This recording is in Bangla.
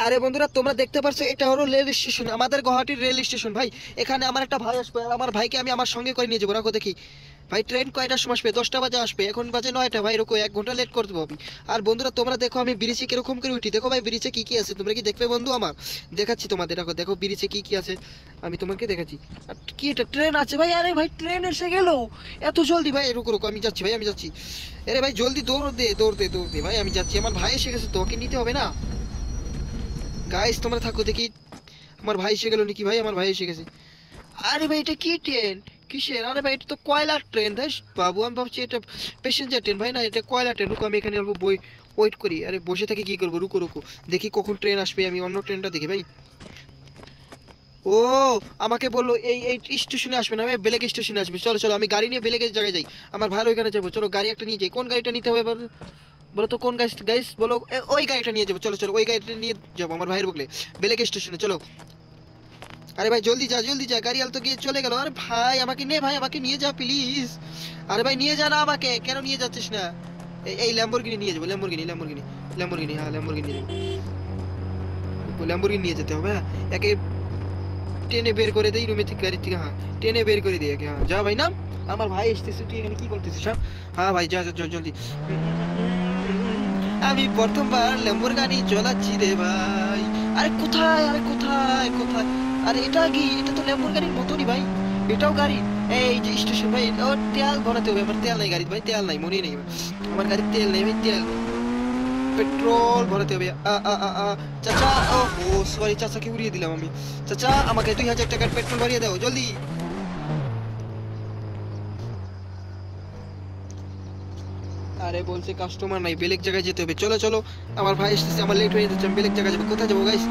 আরে বন্ধুরা তোমরা দেখতে পারছো এটা হলো রেল স্টেশন, আমাদের গুয়াহাটির রেল স্টেশন ভাই। এখানে আমার একটা ভাই আসবে আর আমার ভাইকে আমি আমার সঙ্গে করে নিয়ে যাবো। রাখো দেখি ভাই, ট্রেন কয়টার সময় আসবে? 10টা বাজে আসবে, এখন বাজে 9টা ভাই। এরকম 1 ঘন্টা লেট করে দেবো আমি। আর বন্ধুরা তোমরা দেখো আমি ব্রিজে কিরকম করে উঠি। দেখো ভাই ব্রিজে কি কি আছে, তোমরা কি দেখবে বন্ধু? আমার দেখাচ্ছি তোমাদের। দেখো দেখো ব্রিজে কি কি আছে, আমি তোমাকে দেখাচ্ছি। আর কি এটা ট্রেন আছে ভাই? আরে ভাই ট্রেন এসে গেল এত জলদি ভাই। রুকো রুকো, আমি যাচ্ছি ভাই, আমি যাচ্ছি। আরে ভাই জলদি দৌড় দে দৌড় দে দৌড় দে ভাই, আমি যাচ্ছি। আমার ভাই এসে গেছে, তোকে নিতে হবে না। গাইস তোমরা থাকো দেখি, আমার ভাই এসে গেল নাকি? ভাই আমার ভাই এসে গেছে। আরে ভাই এটা কি ট্রেন? কিসের? আরে ভাই এটা তো কয়লার ট্রেন ভাই। বাবু আমি ভাবছি এটা প্যাসেঞ্জার ট্রেন ভাই, না এটা কয়লা ট্রেন। রুকো আমি এখানে অল্প বই ওয়েট করি। আরে বসে থেকে কি করবো, রুকো রুকো দেখি কখন ট্রেন আসবে, আমি অন্য ট্রেনটা দেখি ভাই। ও আমাকে বললো এই এই স্টেশনে আসবে না ভাই, বেলেগ স্টেশনে আসবে। চলো চলো আমি গাড়ি নিয়ে বেলেগের জায়গায় যাই, আমার ভালো ওইখানে যাবো। চলো গাড়ি একটা নিয়ে যাই। কোন গাড়িটা নিতে হবে বলো? বলো তো কোন গাড়ি গাইস বলো। ওই গাড়িটা নিয়ে যাবো, চলো চলো ওই গাড়িটা নিয়ে যাবো আমার ভাইয়ের বকলে বেলেগ স্টেশনে। চলো। আরে ভাই জলদি যা, গাড়ি আল তো গিয়ে চলে গেল। আরে ভাই আমাকে নে ভাই, আমাকে নিয়ে যা প্লিজ। আরে ভাই নিয়ে যা না আমাকে, কেন নিয়ে যাচ্ছিস না? এই ল্যাম্বরগিনি নিয়ে যাবো, ল্যাম্বরগিনি ল্যাম্বরগিনি ল্যাম্বরগিনি, হ্যাঁ ল্যাম্বরগিনি নিয়ে যাবো। ল্যাম্বরগিনি নিয়ে যেতে হবে, হ্যাঁ। একে টেনে বের করে দেই রুমে থেকে, গাড়ির থেকে, হ্যাঁ টেনে বের করে দিই একে। হ্যাঁ যা ভাই নাম, আমার ভাই এসতেছে, তুই এখানে কি করতেছিস? হ্যাঁ হ্যাঁ ভাই যা যা জলদি। আমি প্রথমবার ল্যাম্বরগিনি চালাচ্ছি রে ভাই। আরে কোথায়, আরে কোথায় কোথায়? আরে এটা কি, এটা তো ল্যাম্বরগিনির মতনই ভাই, এটাও গাড়ি। এই যে স্টেশন ভাই, ও তেল ভরাতে হবে। আমার তেল নাই গাড়ি ভাই, তেল নাই, মনে নেই আমার গাড়ির তেল নেই ভাই, তেল পেট্রোল ভরাতে হবে। আ আ আ আ চাচা, ও সরি চাচাকে উড়িয়ে দিলাম আমি। চাচা আমাকে 2000 টাকার পেট্রোল ভরিয়ে দাও জলদি। আরে বলছে কাস্টমার নাই, বেলেগ জায়গায় যেতে হবে। চলো চলো, আমার ভাই এসেছে, আমার লেট হয়ে যাচ্ছে, আমি বেলেগ জায়গায় যাবো। কোথায় যাবো গাইস?